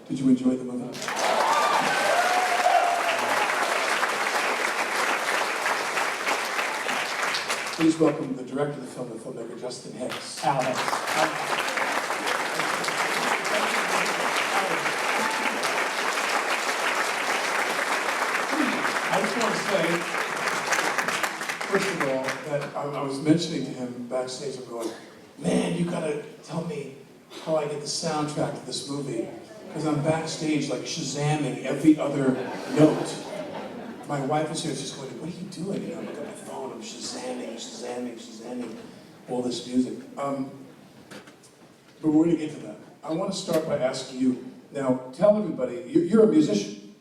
Did you enjoy the movie? Please welcome the director of the film, the filmmaker, Justin Hicks. Alex. I just want to say, first of all, that I was mentioning to him backstage, I'm going, man, you gotta tell me how I get the soundtrack to this movie. Because I'm backstage like Shazamming every other note. My wife is here, she's going, what are you doing? And I'm looking at my phone, I'm Shazamming all this music. But we're gonna get to that. I want to start by asking you, now tell everybody, you're a musician.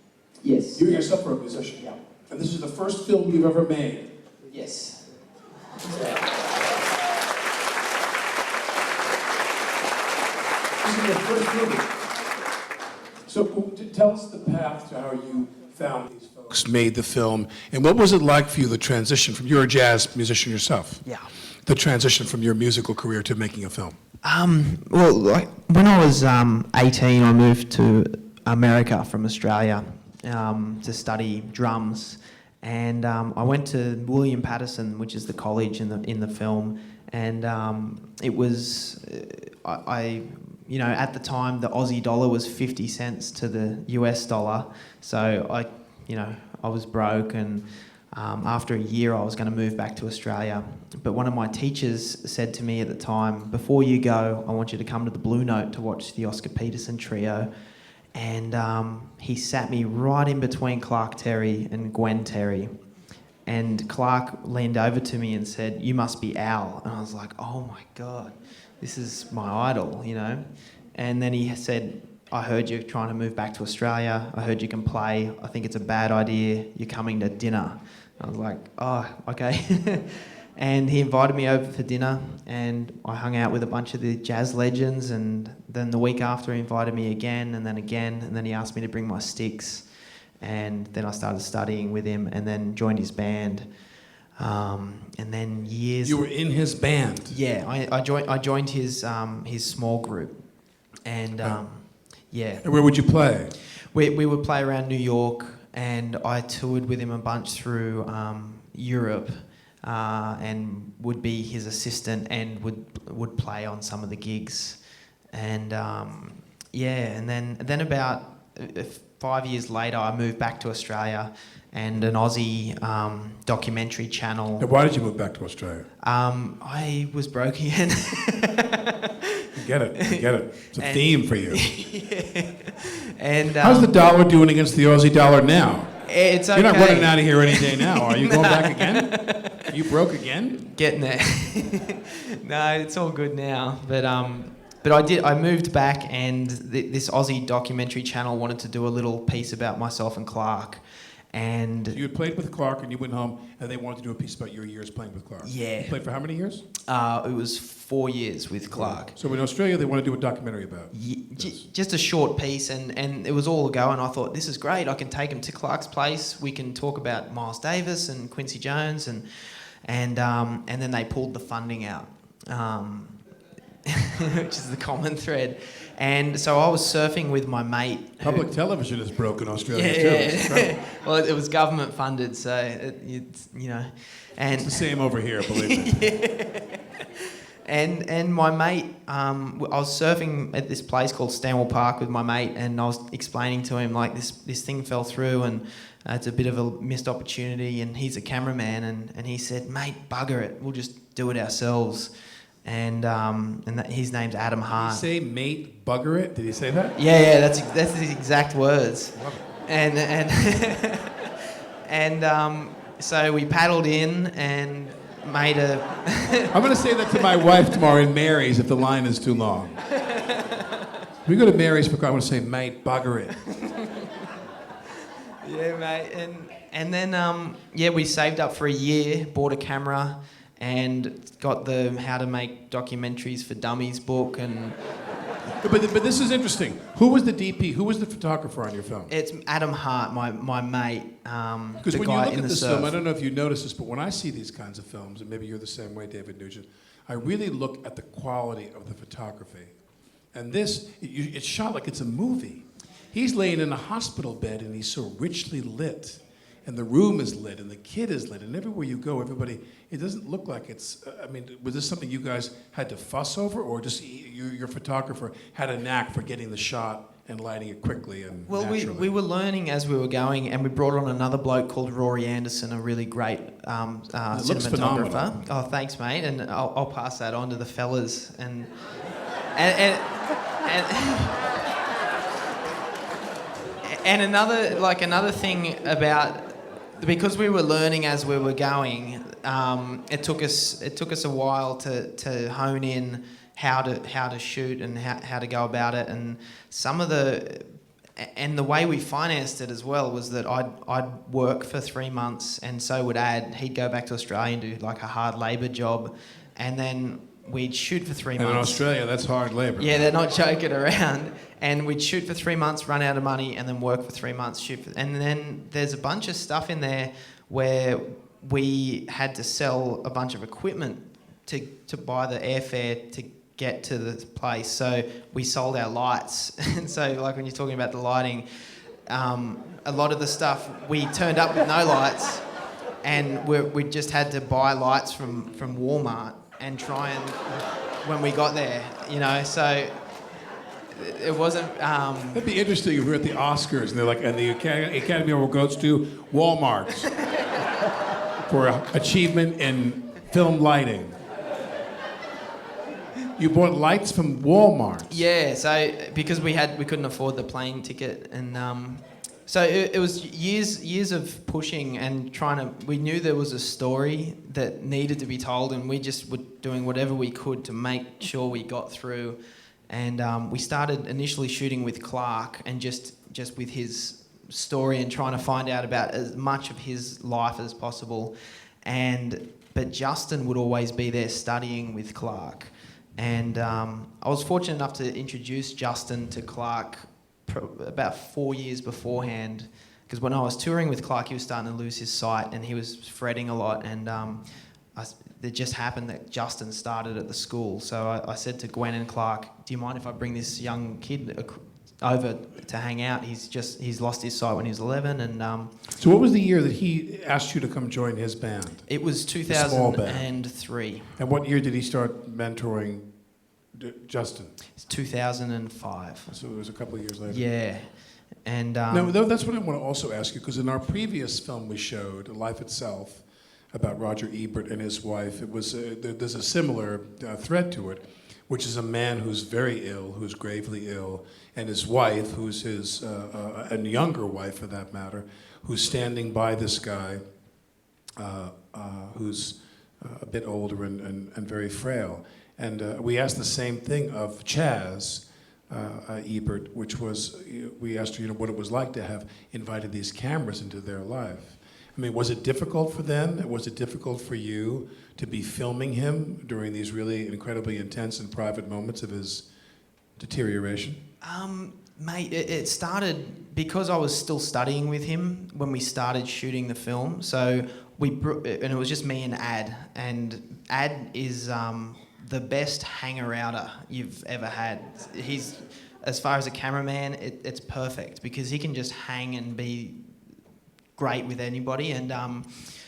Yes. You yourself are a musician. Yeah. And this is the first film you've ever made. Yes. This is your first movie. So tell us the path to how you found these folks, made the film, and what was it like for you, the transition from, you're a jazz musician yourself. Yeah. The transition from your musical career to making a film. Well, like, when I was 18, I moved to America from Australia to study drums, and I went to William Patterson, which is the college in the film, and it was you know, at the time the Aussie dollar was 50 cents to the US dollar, so I was broke, and after a year I was going to move back to Australia. But one of my teachers said to me at the time, before you go, I want you to come to the Blue Note to watch the Oscar Peterson trio. And he sat me right in between Clark Terry and Gwen Terry. And Clark leaned over to me and said, "You must be Al." And I was like, oh my God, this is my idol, you know? And then he said, "I heard you're trying to move back to Australia. I heard you can play. I think it's a bad idea. You're coming to dinner." I was like, oh, okay. And he invited me over for dinner, and I hung out with a bunch of the jazz legends, and then the week after he invited me again, and then he asked me to bring my sticks, and then I started studying with him, and then joined his band. And then years... You were in his band? Yeah, I joined his small group, and yeah. And where would you play? We would play around New York, and I toured with him a bunch through Europe, and would be his assistant and would play on some of the gigs. And and then about 5 years later I moved back to Australia, and an Aussie documentary channel... And why did you move back to Australia? I was broke again. I get it. It's a theme for you. Yeah. And how's the dollar doing against the Aussie dollar now? It's okay. You're not running out of here any day now. Are you going back again? Are you broke again? Getting there. No, it's all good now. But I moved back, and this Aussie documentary channel wanted to do a little piece about myself and Clark. And so you had played with Clark, and you went home, and they wanted to do a piece about your years playing with Clark. Yeah. You played for how many years? It was 4 years with Clark. So in Australia, they want to do a documentary about just a short piece, and it was all a go, and I thought, this is great. I can take him to Clark's place. We can talk about Miles Davis and Quincy Jones, and then they pulled the funding out, which is the common thread. And so I was surfing with my mate. Public television is broke in Australia too. Well, it was government funded, so it's, you know. And it's the same over here, believe me. Yeah. And my mate, I was surfing at this place called Stanwell Park with my mate, and I was explaining to him, like, this thing fell through, and it's a bit of a missed opportunity, and he's a cameraman, and he said, "Mate, bugger it, we'll just do it ourselves." And his name's Adam Hart. Did he say, "Mate, bugger it"? Did he say that? Yeah, that's his exact words. Love it. And so we paddled in and made a... I'm going to say that to my wife tomorrow in Mary's if the line is too long. We go to Mary's for I want to say, "Mate, bugger it." Yeah, mate. And then we saved up for a year, bought a camera, and got the How to Make Documentaries for Dummies book. And But this is interesting. Who was the DP? Who was the photographer on your film? it's Adam Hart, my mate, Because the when you guy look in at the this surf. film, I don't know if you notice this, but when I see these kinds of films, and maybe you're the same way, David Nugent, I really look at the quality of the photography. And this, it's shot like it's a movie. he's laying in a hospital bed and he's so richly lit. And the room is lit, and the kid is lit, and everywhere you go, everybody, it doesn't look like it's, I mean, was this something you guys had to fuss over, or just your photographer had a knack for getting the shot and lighting it quickly and naturally? We were learning as we were going, and we brought on another bloke called Rory Anderson, a really great cinematographer. Oh, thanks, mate, and I'll pass that on to the fellas. And another thing about, because we were learning as we were going, it took us a while to hone in how to shoot and how to go about it, and the way we financed it as well was that I'd work for 3 months, and so would Ad. He'd go back to Australia and do like a hard labour job, and then we'd shoot for 3 months. And in Australia, that's hard labour. Yeah, they're not joking around. And we'd shoot for 3 months, run out of money, and then work for 3 months, and then there's a bunch of stuff in there where we had to sell a bunch of equipment to buy the airfare to get to the place. So we sold our lights. And so, like, when you're talking about the lighting, a lot of the stuff, we turned up with no lights, and we just had to buy lights from Walmart and try and, when we got there, you know, so it wasn't... That'd be interesting if we were at the Oscars and they're like, and the Academy Award goes to Walmart for achievement in film lighting. You bought lights from Walmart? Yeah, so because we couldn't afford the plane ticket, and so it was years of pushing and trying to. We knew there was a story that needed to be told, and we just were doing whatever we could to make sure we got through. And we started initially shooting with Clark and just with his story and trying to find out about as much of his life as possible. But Justin would always be there studying with Clark. And I was fortunate enough to introduce Justin to Clark about 4 years beforehand, because when I was touring with Clark, he was starting to lose his sight and he was fretting a lot. And it just happened that Justin started at the school. So I said to Gwen and Clark, do you mind if I bring this young kid over to hang out? He's lost his sight when he was 11. And so what was the year that he asked you to come join his band? It was 2003. And what year did he start mentoring Justin? It's 2005. So it was a couple of years later. Yeah. And now, that's what I want to also ask you, because in our previous film we showed, Life Itself, about Roger Ebert and his wife, it was there's a similar thread to it, which is a man who's very ill, who's gravely ill, and his wife, who's his, and younger wife for that matter, who's standing by this guy who's a bit older and very frail. And we asked the same thing of Chaz Ebert, which was, we asked her, what it was like to have invited these cameras into their life. I mean, was it difficult for them? Was it difficult for you to be filming him during these really incredibly intense and private moments of his deterioration? Mate, it started because I was still studying with him when we started shooting the film. So and it was just me and Ad. And Ad is the best hanger-outer you've ever had. He's, as far as a cameraman, it's perfect because he can just hang and be great with anybody. And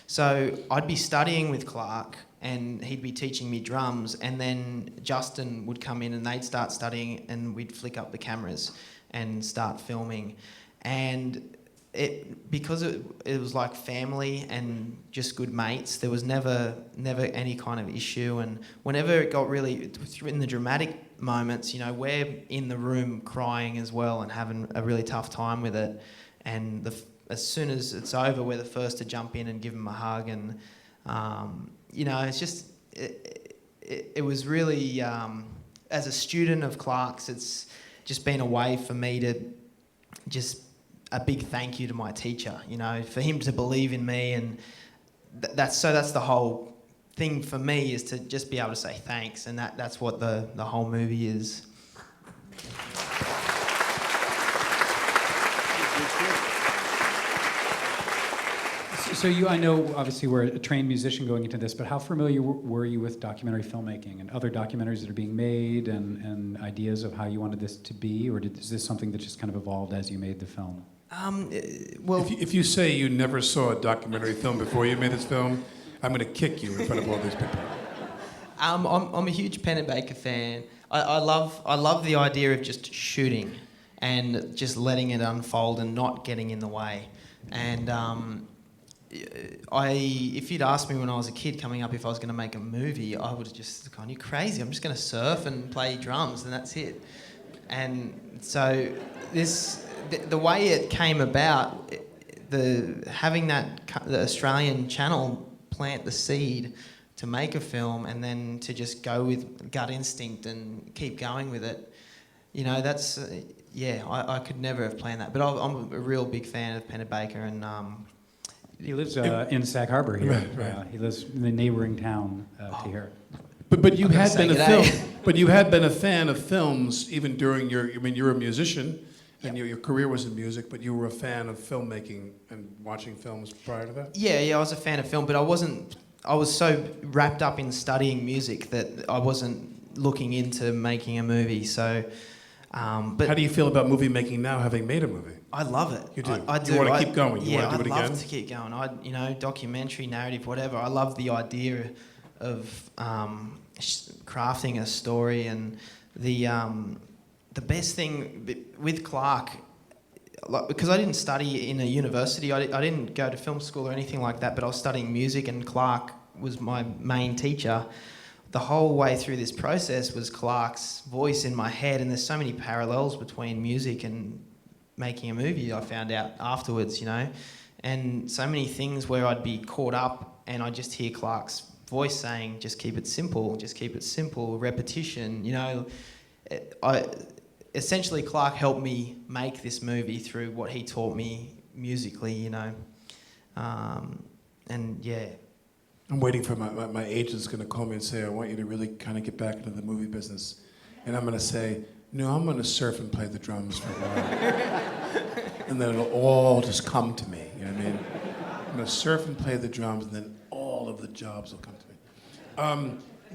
so I'd be studying with Clark and he'd be teaching me drums, and then Justin would come in and they'd start studying and we'd flick up the cameras and start filming. And because it was like family and just good mates, there was never any kind of issue. And whenever it got really, in the dramatic moments, we're in the room crying as well and having a really tough time with it. And as soon as it's over, we're the first to jump in and give them a hug. And, it's just, it was really, as a student of Clark's, it's just been a way for me to just a big thank you to my teacher, for him to believe in me. And that's the whole thing for me, is to just be able to say thanks. And that's what the whole movie is. So you, I know, obviously, we're a trained musician going into this, but how familiar were you with documentary filmmaking and other documentaries that are being made, and ideas of how you wanted this to be, or is this something that just kind of evolved as you made the film? Well, If you say you never saw a documentary film before you made this film, I'm going to kick you in front of all these people. I'm a huge Pennebaker fan. I love the idea of just shooting and just letting it unfold and not getting in the way. And if you'd asked me when I was a kid coming up if I was going to make a movie, I would have just gone, "You're crazy! I'm just going to surf and play drums and that's it." And so the way it came about, having the Australian channel plant the seed to make a film and then to just go with gut instinct and keep going with it, that's I could never have planned that. But I'm a real big fan of Pennebaker, and he lives in Sag Harbor here. Right. He lives in the neighboring town to here. But you had been g'day. But you had been a fan of films even during you're a musician, and your career was in music, but you were a fan of filmmaking and watching films prior to that? Yeah, I was a fan of film, but I was so wrapped up in studying music that I wasn't looking into making a movie. So, but how do you feel about movie making now, having made a movie? I love it. You do? I do. You want to keep going? You Yeah, want to do it I'd again? love to keep going. Documentary, narrative, whatever. I love the idea of crafting a story, and the best thing with Clark, because I didn't study in a university, I didn't go to film school or anything like that, but I was studying music, and Clark was my main teacher. The whole way through this process was Clark's voice in my head, and there's so many parallels between music and making a movie, I found out afterwards, and so many things where I'd be caught up and I'd just hear Clark's voice saying, just keep it simple, repetition, essentially Clark helped me make this movie through what he taught me musically, and yeah. I'm waiting for my agent's going to call me and say, I want you to really kind of get back into the movie business. And I'm going to say, no, I'm going to surf and play the drums for a while. And then it'll all just come to me, you know what I mean? I'm going to surf and play the drums, and then all of the jobs will come to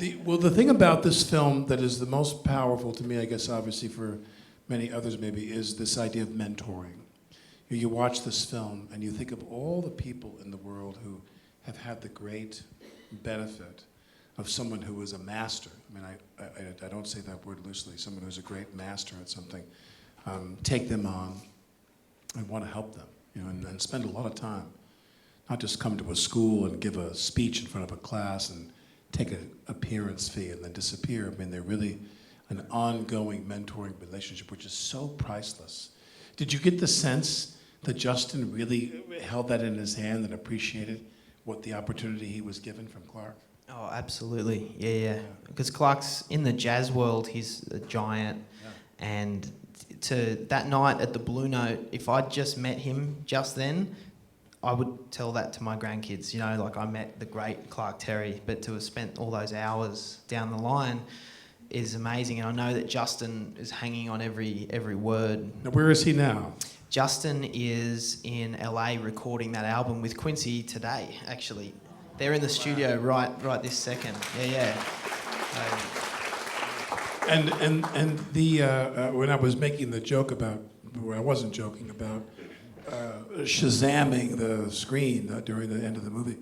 me. The thing about this film that is the most powerful to me, I guess obviously for many others maybe, is this idea of mentoring. You watch this film and you think of all the people in the world who have had the great benefit of someone who is a master. I mean, I don't say that word loosely. Someone who's a great master at something. Take them on and want to help them, and spend a lot of time. Not just come to a school and give a speech in front of a class and take an appearance fee and then disappear. I mean, they're really an ongoing mentoring relationship, which is so priceless. Did you get the sense that Justin really held that in his hand and appreciated what the opportunity he was given from Clark? Oh, absolutely. Yeah. Because Clark's in the jazz world, he's a giant. Yeah. And to that night at the Blue Note, if I'd just met him just then, I would tell that to my grandkids, like I met the great Clark Terry, but to have spent all those hours down the line is amazing. And I know that Justin is hanging on every word. Now, where is he now? Justin is in LA recording that album with Quincy today, actually. They're in the studio right this second. Yeah. And the when I was making the joke about, well, I wasn't joking about Shazamming the screen during the end of the movie.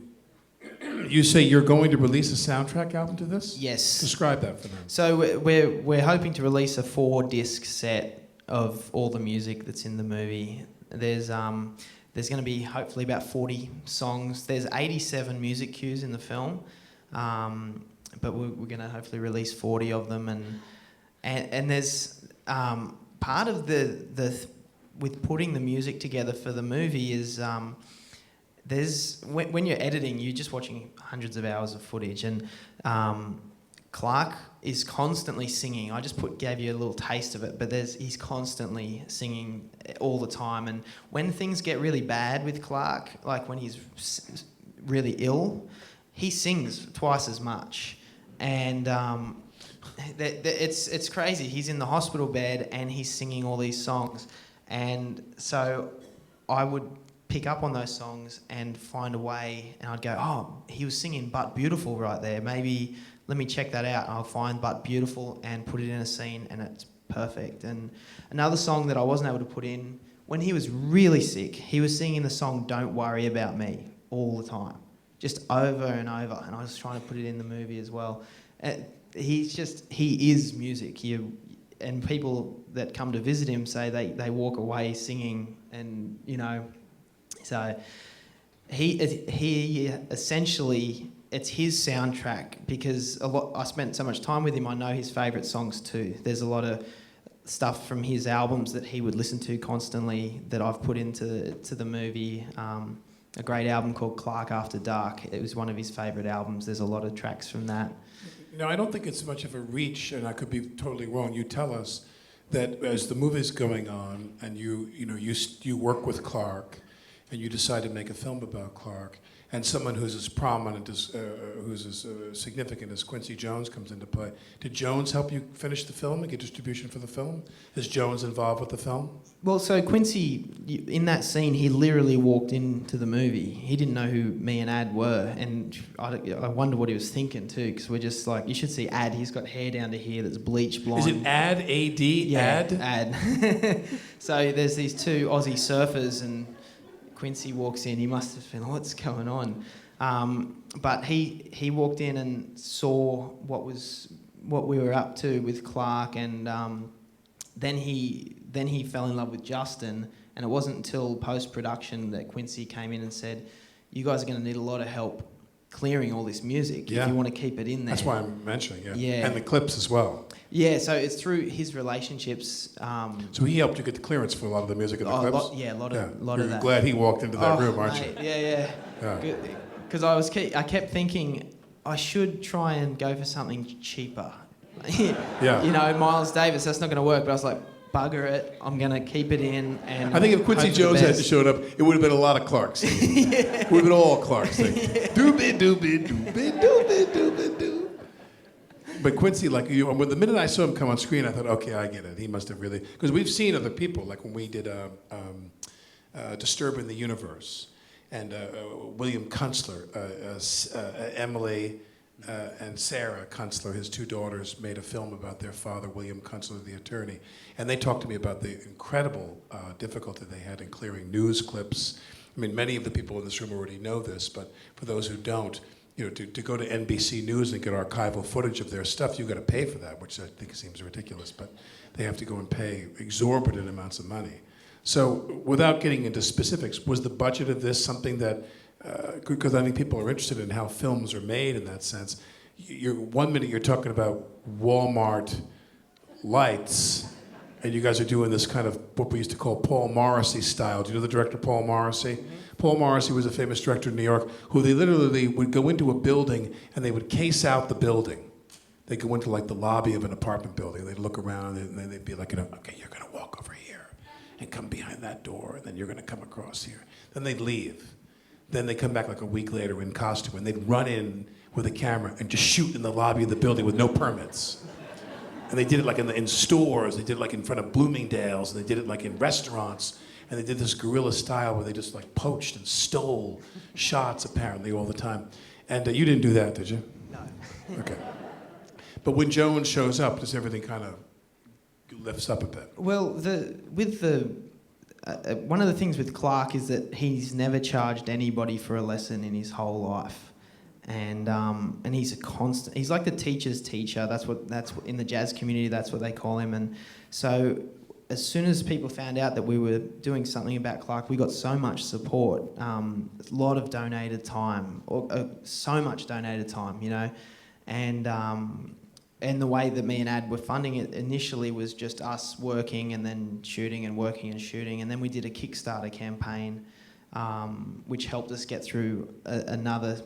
You say you're going to release a soundtrack album to this? Yes. Describe that for them. So we're hoping to release a 4-disc set of all the music that's in the movie. There's going to be hopefully about 40 songs. There's 87 music cues in the film, but we're going to hopefully release 40 of them. And there's part of the with putting the music together for the movie is there's when you're editing, you're just watching hundreds of hours of footage, and Clark is constantly singing. I just gave you a little taste of it, but he's constantly singing all the time. And when things get really bad with Clark, like when he's really ill, he sings twice as much. And it's crazy. He's in the hospital bed and he's singing all these songs. And so I would pick up on those songs and find a way, and I'd go, oh, he was singing But Beautiful right there. Maybe let me check that out. I'll find But Beautiful and put it in a scene, and it's perfect. And another song that I wasn't able to put in, when he was really sick, he was singing the song Don't Worry About Me all the time, just over and over, and I was trying to put it in the movie as well. He is music. And people that come to visit him say they walk away singing, and so he essentially, it's his soundtrack, because I spent so much time with him. I know his favourite songs too. There's a lot of stuff from his albums that he would listen to constantly that I've put into the movie. A great album called Clark After Dark. It was one of his favourite albums. There's a lot of tracks from that. No, I don't think it's much of a reach, and I could be totally wrong. You tell us that as the movie's going on, and you work with Clark, and you decide to make a film about Clark, and someone who's as prominent as, who's as significant as Quincy Jones comes into play. Did Jones help you finish the film and get distribution for the film? Is Jones involved with the film? Well, so Quincy, in that scene, he literally walked into the movie. He didn't know who me and Ad were, and I wonder what he was thinking too, because we're just like, you should see Ad. He's got hair down to here that's bleach blonde. Is it Ad? A-D? Yeah, Ad? Ad. So there's these two Aussie surfers, and Quincy walks in. He must have been, what's going on? But he walked in and saw what we were up to with Clark, and then he fell in love with Justin. And it wasn't until post-production that Quincy came in and said, "You guys are going to need a lot of help clearing all this music if you want to keep it in there." That's why I'm mentioning it. Yeah. And the clips as well. Yeah, so it's through his relationships. So he helped you get the clearance for a lot of the music in the clips? A lot of that. Glad he walked into that room, aren't mate, you? Yeah. Because I kept thinking I should try and go for something cheaper. Yeah. Miles Davis, that's not going to work. But I was like, bugger it, I'm going to keep it in. And I think if Quincy Jones had showed up, it would have been a lot of Clark's. It would have been all Clark's thing. Doobie, doobie, doobie, doobie, doobie, doo. But Quincy, when the minute I saw him come on screen, I thought, okay, I get it. He must have really... Because we've seen other people, like when we did Disturbing the Universe, and William Kunstler, Emily and Sarah Kunstler, his two daughters, made a film about their father, William Kunstler, the attorney. And they talked to me about the incredible difficulty they had in clearing news clips. I mean, many of the people in this room already know this, but for those who don't, to go to NBC News and get archival footage of their stuff, you've got to pay for that, which I think seems ridiculous, but they have to go and pay exorbitant amounts of money. So without getting into specifics, was the budget of this something that, because I think people are interested in how films are made in that sense. One minute you're talking about Walmart lights, and you guys are doing this kind of what we used to call Paul Morrissey style. Do you know the director Paul Morrissey? Mm-hmm. Paul Morrissey was a famous director in New York who they literally would go into a building and they would case out the building. They'd go into the lobby of an apartment building. They'd look around and then they'd be like, okay, you're going to walk over here and come behind that door, and then you're going to come across here. Then they'd leave. Then they'd come back a week later in costume, and they'd run in with a camera and just shoot in the lobby of the building with no permits. And they did it in stores, they did it in front of Bloomingdale's, and they did it in restaurants, and they did this guerrilla style where they just poached and stole shots apparently all the time. And you didn't do that, did you? No. Okay. But when Jones shows up, does everything kind of lifts up a bit? Well, one of the things with Clark is that he's never charged anybody for a lesson in his whole life, and he's a constant. He's like the teacher's teacher. That's what in the jazz community. That's what they call him. And so, as soon as people found out that we were doing something about Clark, we got so much support. A lot of donated time, so much donated time, And the way that me and Ad were funding it initially was just us working and then shooting and working and shooting. And then we did a Kickstarter campaign, which helped us get through another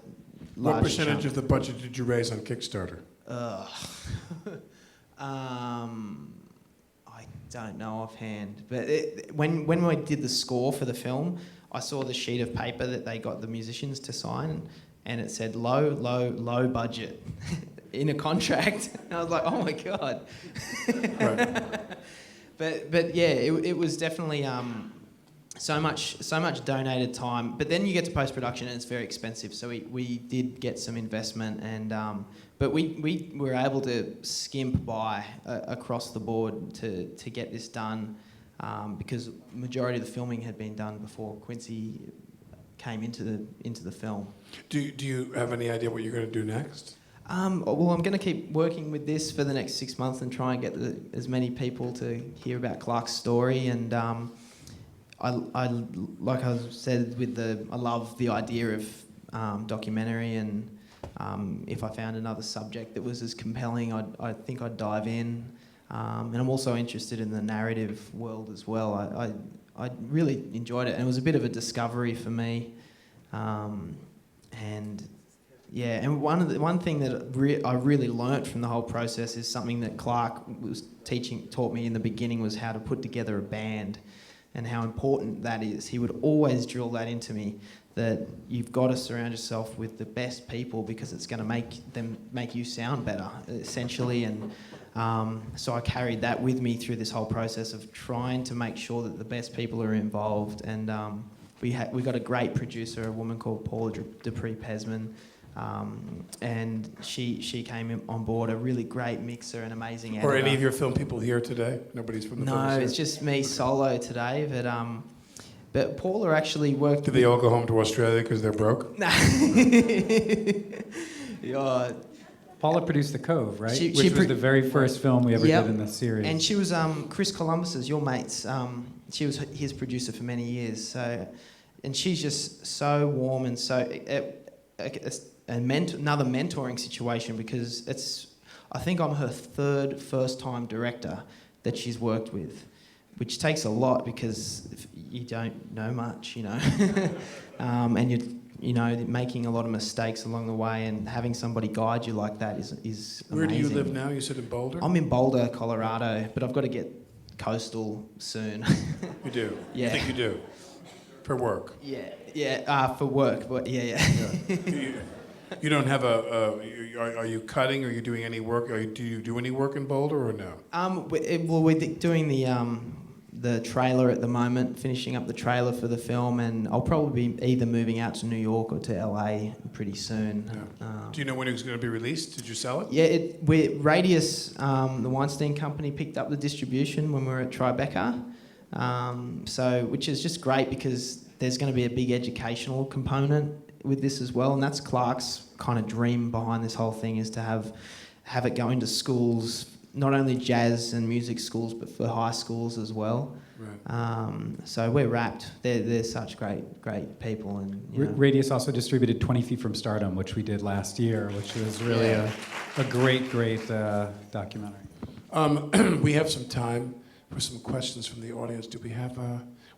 large What percentage chunk. of the budget did you raise on Kickstarter? I don't know offhand. But when we did the score for the film, I saw the sheet of paper that they got the musicians to sign, and it said low budget. In a contract, and I was like, "Oh my god!" Right. But yeah, it was definitely so much donated time. But then you get to post-production and it's very expensive. So we did get some investment, and but we were able to skimp by across the board to get this done, because majority of the filming had been done before Quincy came into the film. Do you have any idea what you're going to do next? Well, I'm going to keep working with this for the next 6 months and try and get as many people to hear about Clark's story. And I like I said, I love the idea of documentary, and if I found another subject that was as compelling, I think I'd dive in. And I'm also interested in the narrative world as well. I really enjoyed it, and it was a bit of a discovery for me. And yeah, and one thing that I really learnt from the whole process is something that Clark taught me in the beginning, was how to put together a band, and how important that is. He would always drill that into me, that you've got to surround yourself with the best people, because it's going to make you sound better, essentially. And so I carried that with me through this whole process of trying to make sure that the best people are involved. And we got a great producer, a woman called Paula Dupree-Pesman, and she came on board, a really great mixer and amazing editor. Or any of your film people here today? Nobody's from the film? No, it's just me solo today. But Paula actually worked... Did they all go home to Australia because they're broke? Yeah. Paula produced The Cove, right? She Which was the very first film we ever did in the series. And she was Chris Columbus's, your mate's. She was his producer for many years. So, and she's just so warm and so... another mentoring situation, because I think I'm her third first-time director that she's worked with, which takes a lot, because you don't know much, and you're making a lot of mistakes along the way, and having somebody guide you like that is amazing. Where do you live now? You said in Boulder? I'm in Boulder, Colorado, but I've got to get coastal soon. You do? Yeah. You think you do? For work? Yeah, for work, but yeah. You don't have are you cutting? Are you doing any work? Do you do any work in Boulder or no? We're doing the trailer at the moment, finishing up the trailer for the film, and I'll probably be either moving out to New York or to LA pretty soon. Yeah. Do you know when it's going to be released? Did you sell it? Yeah, Radius, the Weinstein company, picked up the distribution when we were at Tribeca, which is just great, because there's going to be a big educational component with this as well, and that's Clark's kind of dream behind this whole thing, is to have it go into schools, not only jazz and music schools, but for high schools as well. Right. So we're wrapped. They're such great people, and Radius also distributed 20 Feet from Stardom, which we did last year, which was really a great documentary. We have some time for some questions from the audience. Do we have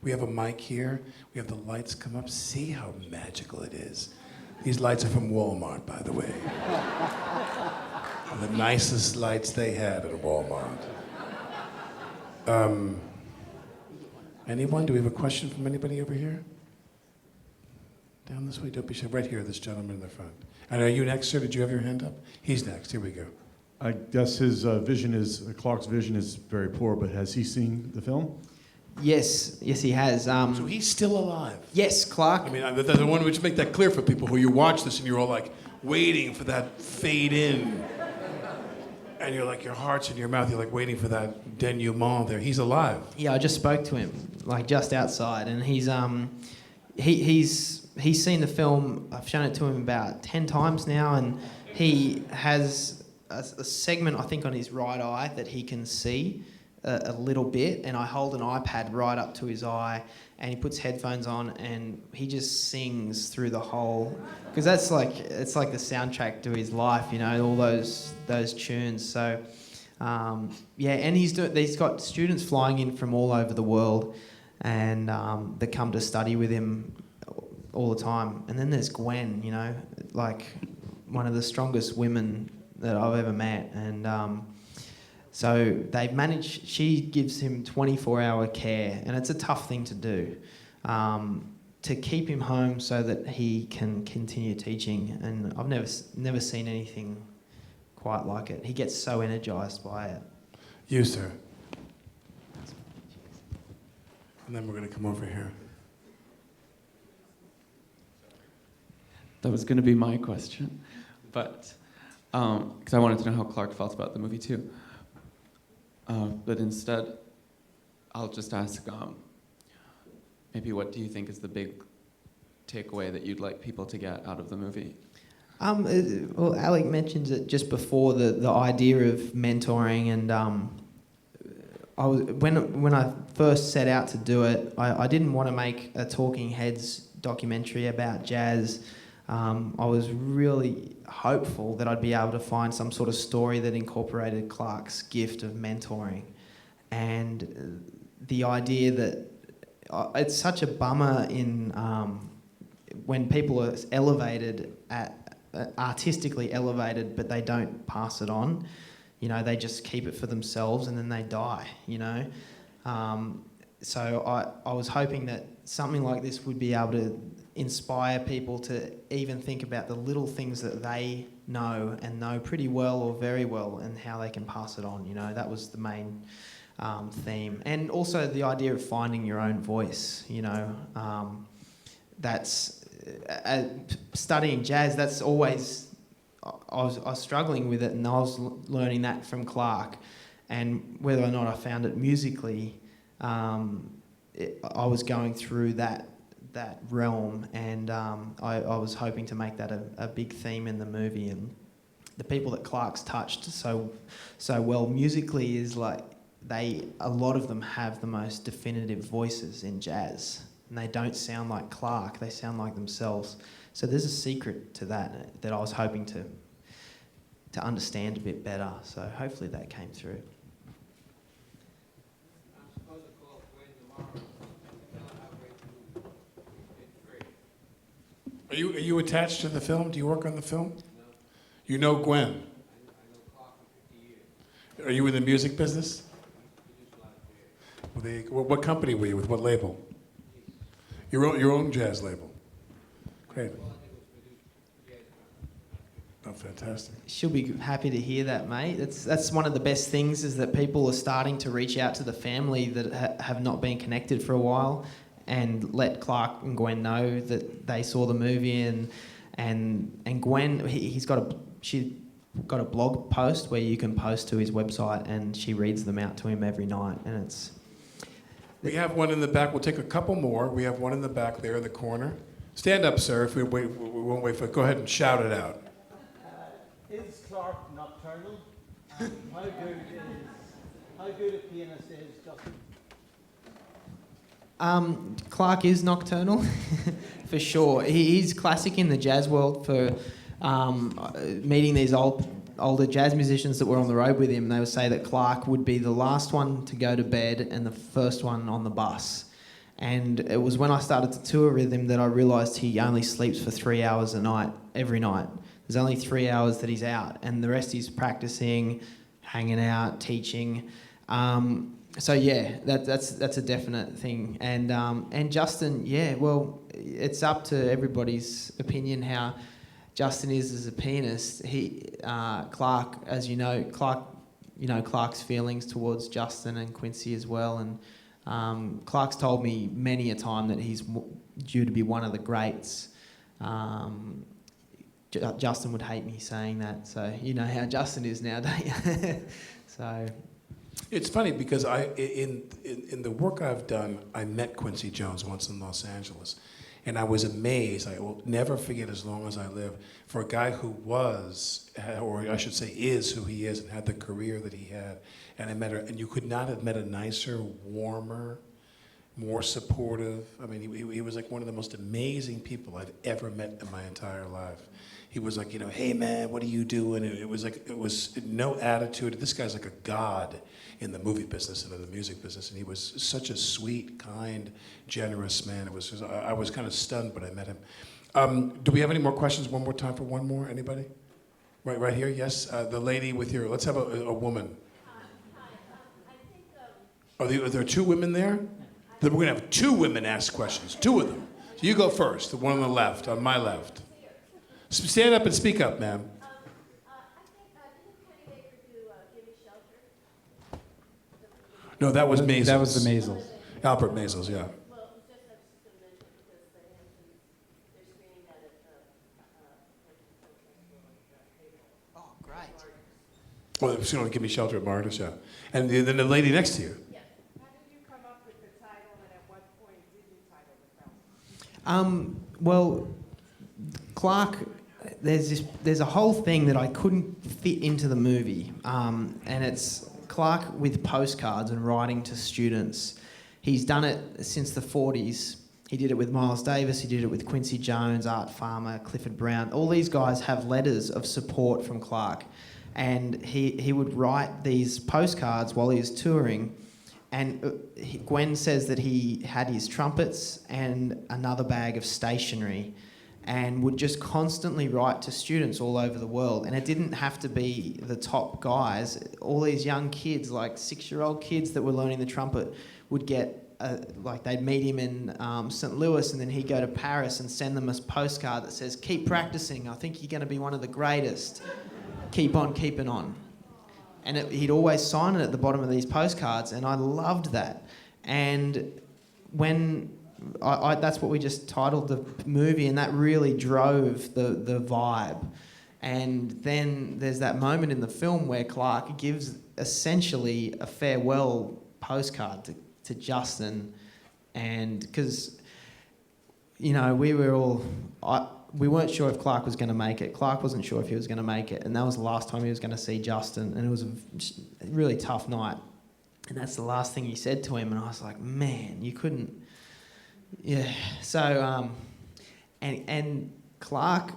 we have a mic here. We have the lights come up. See how magical it is. These lights are from Walmart, by the way. The nicest lights they had at Walmart. Anyone? Do we have a question from anybody over here? Down this way? Don't be shy. Right here, this gentleman in the front. And are you next, sir? Did you have your hand up? He's next. Here we go. I guess his Clark's vision is very poor, but has he seen the film? Yes, he has. So he's still alive? Yes, Clark. I mean, I want to just make that clear for people who you watch this and you're all like waiting for that fade in. And you're like, your heart's in your mouth, you're like waiting for that denouement there. He's alive. Yeah, I just spoke to him, like just outside, and he's seen the film. I've shown it to him about 10 times now, and he has a segment, I think, on his right eye that he can see a little bit, and I hold an iPad right up to his eye, and he puts headphones on, and he just sings through the whole, because it's like the soundtrack to his life, all those tunes. So and he's got students flying in from all over the world, and that come to study with him all the time. And then there's Gwen, like one of the strongest women that I've ever met, and so they've managed. She gives him 24-hour care, and it's a tough thing to do, to keep him home so that he can continue teaching. And I've never seen anything quite like it. He gets so energized by it. You, sir. And then we're going to come over here. That was going to be my question, but because I wanted to know how Clark felt about the movie too. But instead, I'll just ask, maybe what do you think is the big takeaway that you'd like people to get out of the movie? Well, Alec mentions it just before, the idea of mentoring, and when I first set out to do it, I didn't want to make a Talking Heads documentary about jazz. I was really hopeful that I'd be able to find some sort of story that incorporated Clark's gift of mentoring, and the idea that it's such a bummer in when people are elevated artistically elevated, but they don't pass it on. You know, they just keep it for themselves and then they die, you know. So I was hoping that something like this would be able to inspire people to even think about the little things that they know and know pretty well or very well, and how they can pass it on, you know. That was the main theme. And also the idea of finding your own voice, you know. That's studying jazz, that's always, I was struggling with it, and I was learning that from Clark. And whether or not I found it musically, I was going through that realm, and I was hoping to make that a big theme in the movie. And the people that Clark's touched so well musically is like, a lot of them have the most definitive voices in jazz, and they don't sound like Clark, they sound like themselves. So there's a secret to that I was hoping to understand a bit better. So hopefully that came through. Are you attached to the film? Do you work on the film? No. You know Gwen? I know Clark for 50 years. Are you in the music business? What company were you with? What label? Your own jazz label. Great. Oh, fantastic. She'll be happy to hear that, mate. That's one of the best things, is that people are starting to reach out to the family that have not been connected for a while, and let Clark and Gwen know that they saw the movie. And Gwen, she got a blog post where you can post to his website, and she reads them out to him every night, and it's... We have one in the back. We'll take a couple more. We have one in the back there in the corner. Stand up, sir. If we won't wait for it. Go ahead and shout it out. Is Clark nocturnal? And how good a pianist is Justin? Clark is nocturnal, for sure. He's classic in the jazz world for meeting these older jazz musicians that were on the road with him. They would say that Clark would be the last one to go to bed and the first one on the bus. And it was when I started to tour with him that I realised he only sleeps for 3 hours a night, every night. There's only 3 hours that he's out, and the rest he's practicing, hanging out, teaching. So yeah, that's a definite thing. And Justin, yeah, well, it's up to everybody's opinion how Justin is as a pianist. Clark, as you know, Clark's feelings towards Justin and Quincy as well. And Clark's told me many a time that he's due to be one of the greats. Justin would hate me saying that, so you know how Justin is now, don't you? So it's funny because in the work I've done, I met Quincy Jones once in Los Angeles, and I was amazed. I will never forget as long as I live, for a guy who was, or I should say is who he is, and had the career that he had. And I met her, and you could not have met a nicer, warmer, more supportive. I mean, he was like one of the most amazing people I've ever met in my entire life. He was like, you know, hey man, what are you doing? And it was no attitude. This guy's like a god in the movie business and in the music business, and he was such a sweet, kind, generous man. I was kind of stunned when I met him. Do we have any more questions? One more time for one more. Anybody? Right here. Yes, the lady with your. Let's have a woman. Are there two women there? Then we're gonna have two women ask questions. Two of them. So you go first. The one on the left, on my left. Stand up and speak up, ma'am. Didn't Kenny Baker do Give Me Shelter? No, that was Maisels. That was the Maisels. Albert Maysles, yeah. Well, it was just, I was just going to mention, because the Hamptons, they're screening that at the Hampton Film Festival in April. Oh, great. Well, it's going to give me shelter at Marcus, yeah. And then the lady next to you. Yes. How did you come up with the title, and at what point did you title the film? Well, Clark, there's a whole thing that I couldn't fit into the movie, and it's Clark with postcards and writing to students. He's done it since the 40s. He did it with Miles Davis, he did it with Quincy Jones, Art Farmer, Clifford Brown. All these guys have letters of support from Clark. And he would write these postcards while he was touring. And Gwen says that he had his trumpets and another bag of stationery and would just constantly write to students all over the world. And it didn't have to be the top guys. All these young kids, like 6-year-old kids that were learning the trumpet, would get, they'd meet him in St. Louis, and then he'd go to Paris and send them a postcard that says, "Keep practicing, I think you're going to be one of the greatest. Keep on keeping on." And he'd always sign it at the bottom of these postcards, and I loved that. And when that's what we just titled the movie, and that really drove the vibe. And then there's that moment in the film where Clark gives essentially a farewell postcard to Justin, and because, you know, we were all... we weren't sure if Clark was going to make it. Clark wasn't sure if he was going to make it, and that was the last time he was going to see Justin, and it was a really tough night. And that's the last thing he said to him, and I was like, man, you couldn't... Yeah. So, and Clark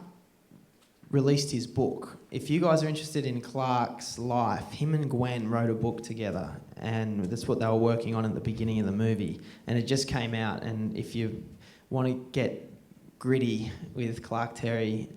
released his book. If you guys are interested in Clark's life, him and Gwen wrote a book together, and that's what they were working on at the beginning of the movie. And it just came out, and if you want to get gritty with Clark Terry,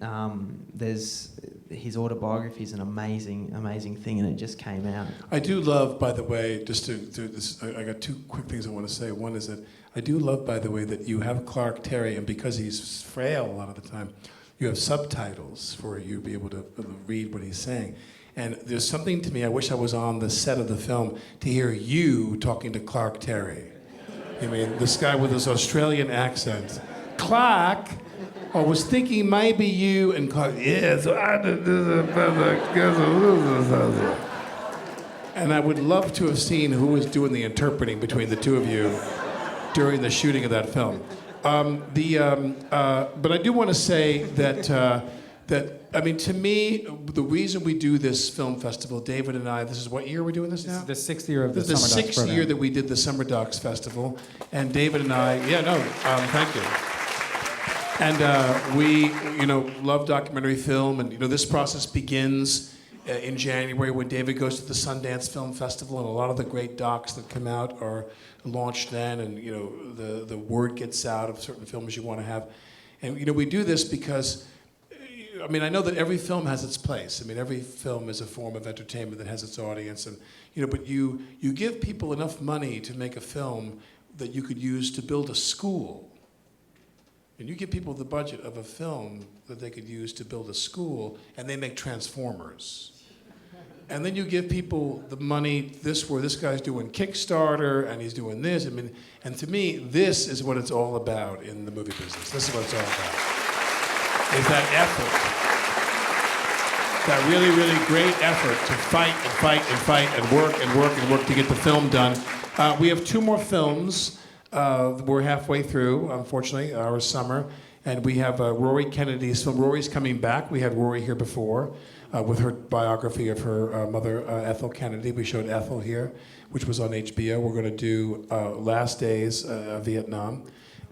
there's his autobiography is an amazing thing, and it just came out. I do love, by the way, just to do this, I got two quick things I want to say. One is that I do love, by the way, that you have Clark Terry, and because he's frail a lot of the time, you have subtitles for you to be able to read what he's saying. And there's something to me, I wish I was on the set of the film to hear you talking to Clark Terry. I mean, this guy with his Australian accent. Clark, I was thinking maybe you, and Clark, yes, and I would love to have seen who was doing the interpreting between the two of you during the shooting of that film. But I do want to say that, I mean, to me, the reason we do this film festival, David and I, this is what year we're doing this now? This is the 6th year of the This is SummerDocs the 6th program. year that we did the SummerDocs Festival, and David and I, thank you. And we, love documentary film, and this process begins in January when David goes to the Sundance Film Festival, and a lot of the great docs that come out are launched then, and the word gets out of certain films you want to have, and we do this because, I mean, I know that every film has its place. I mean, every film is a form of entertainment that has its audience, and but you give people enough money to make a film that you could use to build a school. And you give people the budget of a film that they could use to build a school, and they make Transformers. And then you give people the money, where this guy's doing Kickstarter, and he's doing this. I mean, and to me, this is what it's all about in the movie business. This is what it's all about. Is that effort. That really, really great effort to fight and fight and fight and work and work and work to get the film done. We have 2 more films. We're halfway through, unfortunately, our summer, and we have Rory Kennedy's film. Rory's coming back. We had Rory here before with her biography of her mother, Ethel Kennedy. We showed Ethel here, which was on HBO. We're going to do Last Days of Vietnam,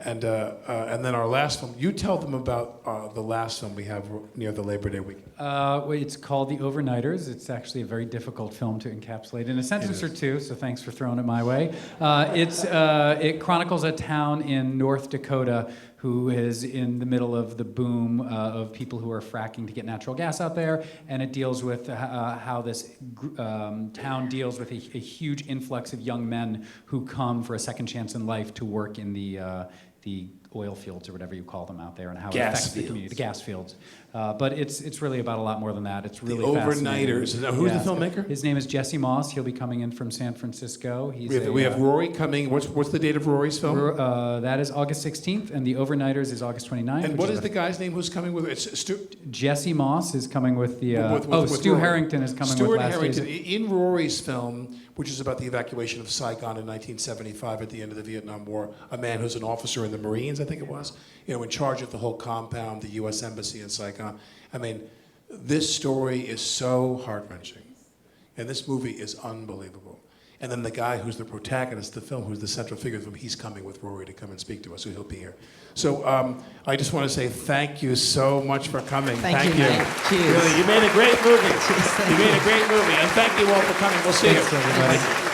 and then our last film. You tell them about the last film we have near the Labor Day weekend. Well, it's called The Overnighters. It's actually a very difficult film to encapsulate in a sentence or two, so thanks for throwing it my way. It chronicles a town in North Dakota who is in the middle of the boom of people who are fracking to get natural gas out there, and it deals with how this town deals with a huge influx of young men who come for a second chance in life to work in the the oil fields or whatever you call them out there, and how it Gas affects the community, the fields. gas fields. But it's really about a lot more than that. It's really The fascinating. Overnighters. Now, who's the filmmaker? His name is Jesse Moss. He'll be coming in from San Francisco. He's We have Rory coming. What's the date of Rory's film? that is August 16th, and the Overnighters is August 29th. And which what is is the guy's name who's coming with it? Jesse Moss is coming with the. With Stu Rory. Harrington is coming Stuart with Last Harrington. Days. In Rory's film, which is about the evacuation of Saigon in 1975 at the end of the Vietnam War, a man who's an officer in the Marines, I think it was, in charge of the whole compound, the U.S. Embassy in Saigon. I mean, this story is so heart-wrenching, and this movie is unbelievable. And then the guy who's the protagonist of the film, who's the central figure of the film, he's coming with Rory to come and speak to us, so he'll be here. So I just want to say thank you so much for coming. Thank you, mate. Cheers. Really, you made a great movie. Cheers, thank You made you. a great movie, and thank you all for coming. We'll see Thanks, you. everybody. Thank you.